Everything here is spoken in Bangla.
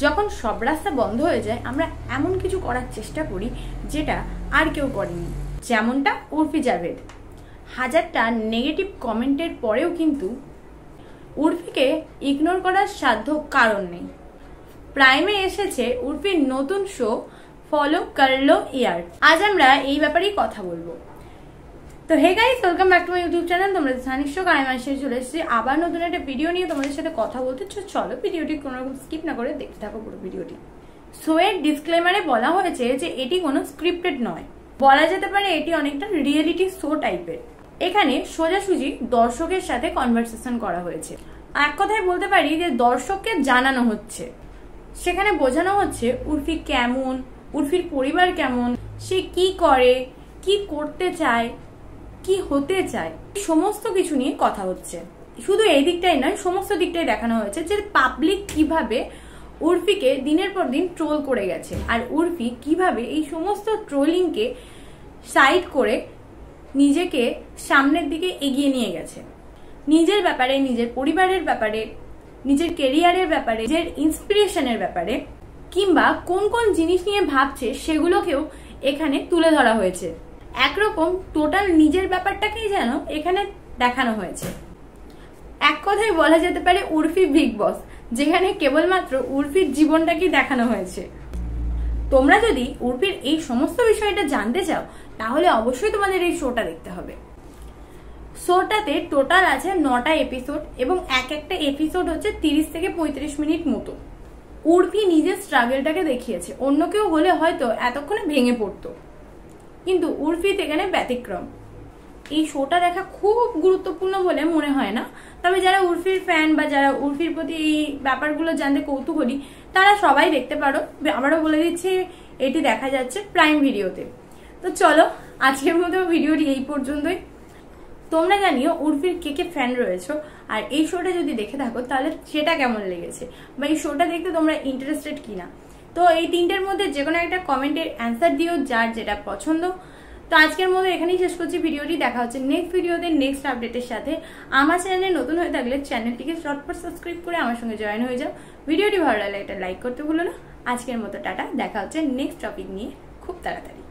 যখন সব রাস্তা বন্ধ হয়ে যায় আমরা এমন কিছু করার চেষ্টা করি যেটা আর কেউ করেনি, যেমনটা উর্ফি জাভেদ। হাজারটা নেগেটিভ কমেন্টের পরেও কিন্তু উর্ফিকে ইগনোর করার সাধ্য কারণ নেই। প্রাইমে এসেছে উর্ফির নতুন শো ফলো করলো ইয়ার। আজ আমরা এই ব্যাপারেই কথা বলবো। তো hey guys, welcome back to my YouTube channel. তোমরা সানিশো কায়মাসে চলে এসেছি আবার নতুন একটা ভিডিও নিয়ে তোমাদের সাথে কথা বলতে। চলো ভিডিওটি কোনো রকম স্কিপ না করে দেখতে থাকো পুরো ভিডিওটি। শো এর ডিসক্লেমারে বলা হয়েছে যে এটি কোনো স্ক্রিপ্টেড নয়, বলা যেতে পারে এটি অনেকটা রিয়েলিটি শো টাইপের। এখানে সোজাসুজি দর্শকের সাথে কনভারসেশন করা হয়েছে। এক কথায় বলতে পারি যে দর্শককে জানানো হচ্ছে, সেখানে বোঝানো হচ্ছে উর্ফি কেমন, উর্ফির পরিবার কেমন, সে কি করে, কি করতে চায়, কি হতে চায়, সমস্ত কিছু নিয়ে কথা হচ্ছে। শুধু এই দিকটাই নয়, সমস্ত দিকটাই দেখানো হয়েছে যে পাবলিক কিভাবে উর্ফিকে দিনের পর দিন ট্রোল করে গেছে, আর উর্ফি কিভাবে এই সমস্ত ট্রোলিংকে সাইড করে নিজেকে সামনের দিকে এগিয়ে নিয়ে গেছে। নিজের ব্যাপারে, নিজের পরিবারের ব্যাপারে, নিজের কেরিয়ারের ব্যাপারে, নিজের ইন্সপিরেশনের ব্যাপারে, কিংবা কোন কোন জিনিস নিয়ে ভাবছে সেগুলোকেও এখানে তুলে ধরা হয়েছে। একরকম টোটাল নিজের ব্যাপারটাকেই যেন এখানে দেখানো হয়েছে। এক কথায় বলা যেতে পারে উর্ফি বিগ বস, যেখানে কেবলমাত্র উর্ফির জীবনটাকেই দেখানো হয়েছে। তোমরা যদি উর্ফির এই সমস্ত বিষয়টা জানতে চাও তাহলে অবশ্যই তোমাদের এই শোটা দেখতে হবে। শোটাতে টোটাল আছে 9টা এপিসোড এবং এক একটা এপিসোড হচ্ছে 30 থেকে 35 মিনিট মতো। উর্ফি নিজের স্ট্রাগলটাকে দেখিয়েছে। অন্য কেউ হলে হয়তো এতক্ষণে ভেঙে পড়তো, কিন্তু উর্ফি এখানে ব্যতিক্রম। এই শোটা দেখা খুব গুরুত্বপূর্ণ বলে মনে হয় না, তবে যারা উর্ফির ফ্যান বা যারা উর্ফির প্রতি এই ব্যাপারগুলো জানতে কৌতূহলী তারা সবাই দেখতে পারো। আবারও বলে দিচ্ছি, এটি দেখা যাচ্ছে প্রাইম ভিডিওতে। তো চলো আজকের মতো ভিডিওটি এই পর্যন্তই। তোমরা জানিও উর্ফির কে কে ফ্যান রয়েছো, আর এই শোটা যদি দেখে থাকো তাহলে সেটা কেমন লেগেছে বা এই শোটা দেখতে তোমরা ইন্টারেস্টেড কিনা। তো এই তিনটের মধ্যে যে কোনো একটা কমেন্টের অ্যান্সার দিও, যার যেটা পছন্দ। তো আজকের মতো এখানেই শেষ করছি ভিডিওটি। দেখা হচ্ছে নেক্সট ভিডিওতে নেক্সট আপডেটের সাথে। আমার চ্যানেলে নতুন হয়ে থাকলে চ্যানেলটিকে চটপট সাবস্ক্রাইব করে আমার সঙ্গে জয়েন হয়ে যাও। ভিডিওটি ভালো লাগলে একটা লাইক করতে ভুলো না। আজকের মতো টাটা, দেখা হচ্ছে নেক্সট টপিক নিয়ে খুব তাড়াতাড়ি।